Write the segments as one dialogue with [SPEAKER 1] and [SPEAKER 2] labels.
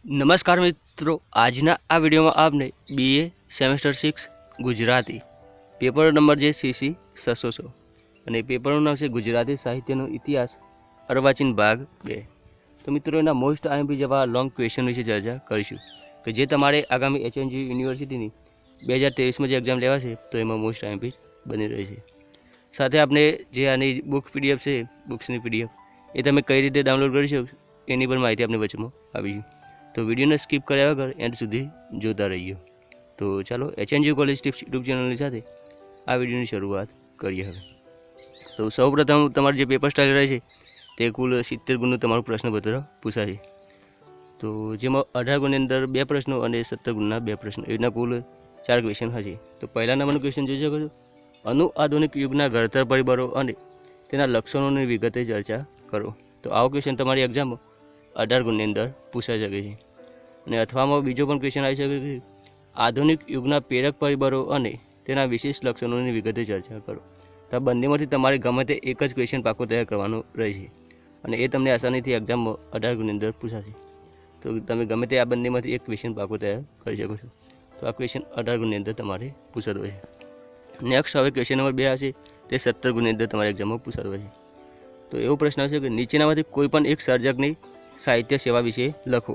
[SPEAKER 1] નમસ્કાર મિત્રો, આજના આ વિડીયોમાં આપને BA semester 6 Gujarati paper number જે CC 600 અને પેપરનું નામ છે ગુજરાતી સાહિત્યનો ઇતિહાસ અર્વાચીન ભાગ 2। તો મિત્રો એના મોસ્ટ આઈએમપી જેવા લોંગ ક્વેશ્ચન વિશે ચર્ચા કરીશું કે જે તમારે આગામી HNG યુનિવર્સિટીની 2023માં જે એક્ઝામ લેવાશે તો એમાં મોસ્ટ આઈએમપી બની રહી છે। સાથે આપણે જે આની બુક PDF છે, બુક્સની PDF એ તમે કઈ રીતે ડાઉનલોડ કરી શકો એની પણ માહિતી આપણે વચમાં આવી છે। તો વિડીયોને સ્કીપ કર્યા વગર એન્ડ સુધી જોતા રહીએ। તો ચાલો HNG કોલેજ ટિપ્સ યુટ્યુબ ચેનલની સાથે આ વિડીયોની શરૂઆત કરીએ હવે। તો સૌપ્રથમ તમારું જે પેપર સ્ટાઇલ રહે છે તે કુલ 70 ગુણનું તમારું પ્રશ્નપત્ર પૂછાશે। તો જેમાં 18 ગુણની અંદર 2 પ્રશ્નો અને 17 ગુણના 2 પ્રશ્નો એના કુલ 4 ક્વેશ્ચન હશે। તો પહેલા નંબરનું ક્વેશ્ચન જોઈ શકો છો, આધુનિક યુગના ઘડતર પરિબળો અને તેના લક્ષણોની વિગતે ચર્ચા કરો। તો આવો ક્વેશ્ચન તમારી એક્ઝામમાં 18 ગુણની અંદર પૂછાઈ શકે છે। અને અથવામાં બીજો પણ ક્વેશ્ચન આવી શકે છે, આધુનિક યુગના પ્રેરક પરિબળો અને તેના વિશેષ લક્ષણોની વિગતે ચર્ચા કરો। તો આ બંનેમાંથી તમારે ગમે તે એક જ ક્વેશ્ચન પાકો તૈયાર કરવાનો રહેશે અને એ તમને આસાનીથી એક્ઝામમાં 18 ગુણની અંદર પૂછાશે। તો તમે ગમે તે આ બંનેમાંથી એક ક્વેશ્ચન પાકો તૈયાર કરી શકો છો। તો આ ક્વેશ્ચન 18 ગુણની અંદર તમારે પૂછાતો હોય છે। નેક્સ્ટ હવે ક્વેશ્ચન નંબર 2 આવશે, તે 17 ગુણની અંદર તમારે એક્ઝામમાં પૂછાતો હોય છે। તો એવો પ્રશ્ન આવશે કે નીચેનામાંથી કોઈ પણ એક સર્જકની સાહિત્ય સેવા વિશે લખો।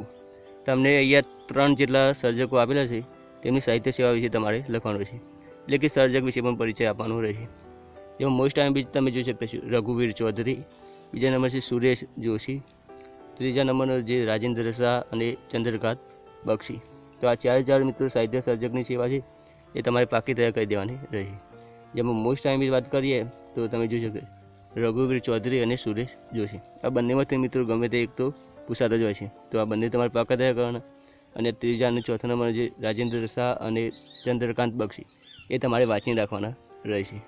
[SPEAKER 1] તમને અહીંયા 3 જેટલા સર્જકો આપેલા છે, તેમની સાહિત્ય સેવા વિશે તમારે લખવાનું રહેશે, એટલે કે સર્જક વિશે પણ પરિચય આપવાનો રહેશે। જેમાં મોસ્ટ આઈએમપી તમે જોઈ શકતા છો રઘુવીર ચૌધરી, બીજા નંબર છે સુરેશ જોશી, ત્રીજા નંબરનો જે રાજેન્દ્ર શાહ અને ચંદ્રકાંત બક્ષી। તો આ ચાર મિત્રો સાહિત્ય સર્જકની સેવા છે એ તમારે પાકી તૈયાર કરી દેવાની રહેશે। જેમાં મોસ્ટ આઈએમપી વાત કરીએ તો તમે જોઈ શકો રઘુવીર ચૌધરી અને સુરેશ જોશી, આ બંનેમાંથી મિત્રો ગમે તે એક તો પૂછાતા જ હોય છે। તો આ બંને તમારે પાકા તૈયાર કરવાના અને ત્રીજા અને ચોથા નંબર જે રાજેન્દ્ર શાહ અને ચંદ્રકાંત બક્ષી એ તમારે વાંચીને રાખવાના રહેશે।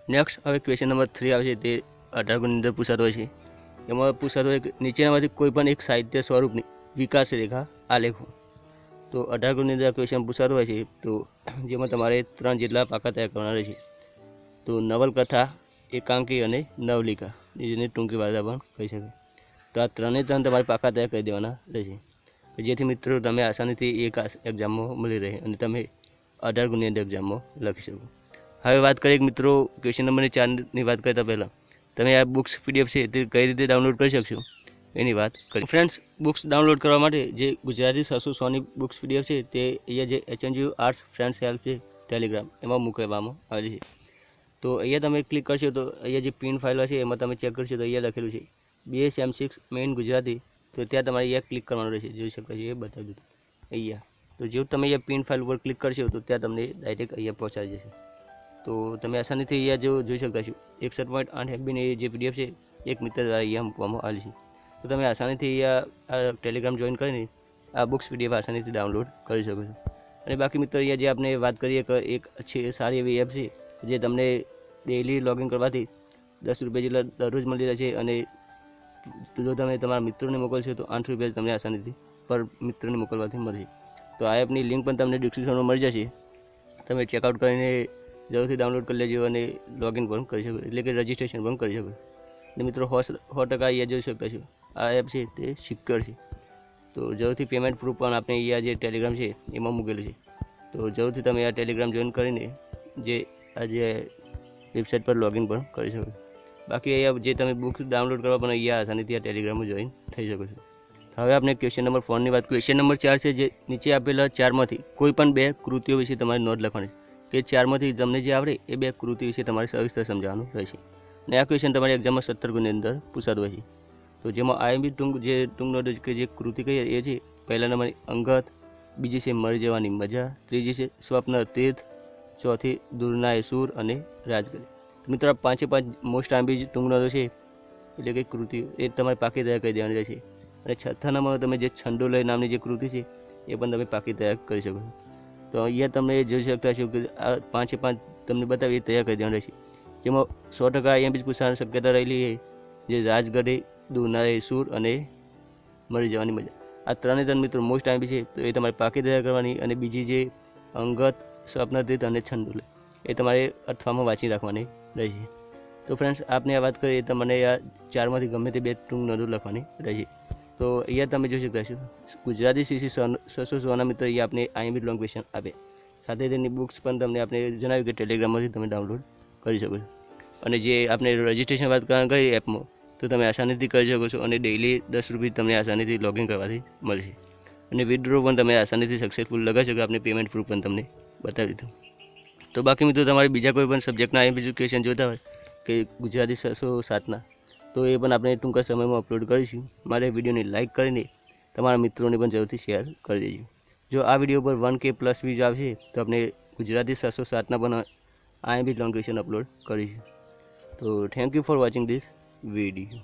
[SPEAKER 1] નેક્સ્ટ હવે ક્વેશ્ચન નંબર 3 આવે છે, તે 18 ગુણની અંદર પૂછાતો હોય છે। એમાં પૂછાતો હોય કે નીચેનામાંથી કોઈ પણ એક સાહિત્ય સ્વરૂપની વિકાસ રેખા આલેખો। તો 18 ગુણની અંદર ક્વેશ્ચન પૂછાતો હોય છે, તો જેમાં તમારે 3 જેટલા પાકા તૈયાર કરવાના રહેશે। તો નવલકથા, એકાંકી અને નવલિકા, જેને ટૂંકી વાર્તા પણ કહી શકે। તો આ 3 તમારે પાકા તૈયાર કરી દેવાના રહેશે, જેથી મિત્રો તમે આસાનીથી એક એક્ઝામમાં મળી રહે અને તમે 18 ગુણની અંદર એક્ઝામમાં લખી શકો। હવે વાત કરીએ મિત્રો ક્વેશ્ચન નંબર 4ની વાત કરતાં પહેલાં તમે આ બુક્સ PDF છે તે કઈ રીતે ડાઉનલોડ કરી શકશો એની વાત કરીએ। ફ્રેન્ડ્સ, બુક્સ ડાઉનલોડ કરવા માટે જે ગુજરાતી 600ની બુક્સ PDF છે તે અહીંયા જે HNG આર્ટ્સ ફ્રેન્ડ્સ હેલ્પ છે ટેલિગ્રામ એમાં મૂકવામાં આવી છે। તો અહીંયા તમે ક્લિક કરશો તો અહીંયા જે પિન ફાઇલ છે એમાં તમે ચેક કરશો તો અહીંયા લખેલું છે BA Sem 6 મેઇન ગુજરાતી। તો ત્યાં તમારે અહીંયા ક્લિક કરવાનું રહેશે, જોઈ શકો છો એ બતાવી દીધું અહીંયા। તો જેવું તમે અહીંયા પિન ફાઇલ ઉપર ક્લિક કરશો તો ત્યાં તમને ડાયરેક્ટ અહીંયા પહોંચાડી જશે। તો તમે આસાનીથી અહીંયા જો જોઈ શકતા છો 61.8 MBની જે PDF છે એક મિત્ર દ્વારા અહીંયા મૂકવામાં આવી છે। તો તમે આસાનીથી અહીંયા આ ટેલિગ્રામ જોઈન કરીને આ બુક્સ PDF આસાનીથી ડાઉનલોડ કરી શકો છો। અને બાકી મિત્રો અહીંયા જે આપણે વાત કરીએ કે એક છે સારી એવી એપ છે જે તમને ડેઇલી લોગિન કરવાથી 10 રૂપિયા જેટલા દરરોજ મળી રહે છે અને જો તમે તમારા મિત્રોને મોકલશો તો 8 રૂપિયા તમને આસાનીથી પર મિત્રોને મોકલવાથી મળશે। તો આ એપની લિંક પણ તમને ડિસ્ક્રિપ્શનમાં મળી જશે, તમે ચેકઆઉટ કરીને જરૂરથી ડાઉનલોડ કરી લેજો અને લોગિન પણ કરી શકો, એટલે કે રજિસ્ટ્રેશન પણ કરી શકો। અને મિત્રો 100% અહીંયા જોઈ શકતા છો આ એપ છે તે સિક્યોર છે। તો જરૂરથી પેમેન્ટ પ્રૂફ પણ આપણે અહીંયા જે ટેલિગ્રામ છે એમાં મૂકેલું છે। તો જરૂરથી તમે આ ટેલિગ્રામ જોઈન કરીને જે આ જે વેબસાઇટ પર લોગિન પણ કરી શકો। બાકી અહીંયા જે તમે બુક ડાઉનલોડ કરવા પણ અહીંયા આસાનીથી આ ટેલિગ્રામમાં જોઈન થઈ શકો છો। હવે આપણે ક્વેશ્ચન નંબર 4ની વાત કરીએ। ક્વેશ્ચન નંબર 4 છે, જે નીચે આપેલા 4માંથી કોઈ પણ 2 કૃતિઓ વિશે તમારે નોંધ લખવાની કે 4માંથી તમને જે આવડે એ 2 કૃતિ વિશે તમારે સવિસ્તર સમજાવવાનું રહેશે। અને આ ક્વેશ્ચન તમારી એક્ઝામમાં 17 ગુણની અંદર પૂછાતો હોય છે। તો જેમાં આઈએમપી ટૂંક નોંધ કે જે કૃતિ કહીએ એ છે પહેલા નંબરની અંગત, બીજી છે મરી જવાની મજા, ત્રીજી છે સ્વપ્ન તીર્થ, ચોથી દૂરના સૂર અને રાજગરી। મિત્રો આ 5 મોસ્ટ આઈએમપી ટૂંક નોંધો છે એટલે કે કૃતિ એ તમારે પાકી તૈયાર કરી દેવાની રહેશે। અને છઠ્ઠા નંબરમાં તમે જે છંડોલય નામની જે કૃતિ છે એ પણ તમે પાકી તૈયાર કરી શકો છો। તો અહીંયા તમે જોઈ શકતા છો કે આ 5 તમને બતાવી તૈયાર કરી દેવાનું રહેશે, જેમાં 100% આઈએમપી પૂછવાની શક્યતા રહેલી છે જે રાજગઢી, દૂરના સૂર અને મરી જવાની મજા। આ 3 મિત્રો મોસ્ટ આઈએમપી છે, તો એ તમારે પાકી તૈયાર કરવાની। અને બીજી જે અંગત, સ્વપ્નતીર્થ અને છંડોલય એ તમારે અથવામાં વાંચી રાખવાની રહેશે। તો ફ્રેન્ડ્સ, આપને આ વાત કરીએ તો મને આ 4માંથી ગમે તે 2 ટૂંક નોંધો લખવાની રહેશે। તો અહીંયા તમે જોઈ શકતા છો ગુજરાતી CC 616 મિત્રો અહીંયા આપણે IMP લોંગ ક્વેશ્ચન આપે, સાથે તેની બુક્સ પણ તમને આપણે જણાવ્યું કે ટેલિગ્રામમાંથી તમે ડાઉનલોડ કરી શકો છો. અને જે આપણે રજિસ્ટ્રેશન વાત કરી એપમાં, તો તમે આસાનીથી કરી શકો છો અને ડેઇલી 10 રૂપિયા તમને આસાનીથી લોગિન કરવાથી મળશે. અને વિથડ્રો પણ તમે આસાનીથી સક્સેસફુલ લગાવી શકો. આપણે પેમેન્ટ પ્રૂફ પણ તમને બતાવી દીધું. તો બાકી મિત્રો તમારે બીજા કોઈ પણ સબ્જેક્ટના IMP ક્વેશ્ચન જોતા હોય કે ગુજરાતી 607ના, તો એ પણ આપણે ટૂંકા સમયમાં અપલોડ કરીશું. મારે વિડીયોને લાઇક કરીને તમારા મિત્રોને પણ જરૂરથી શેર કરી દેજો. જો આ વિડીયો પર 1K પ્લસ વ્યૂઝ આવશે તો આપણે ગુજરાતી 607ના પણ IMP લોંગ ક્વેશ્ચન અપલોડ કરીશું. તો thank you for watching this video.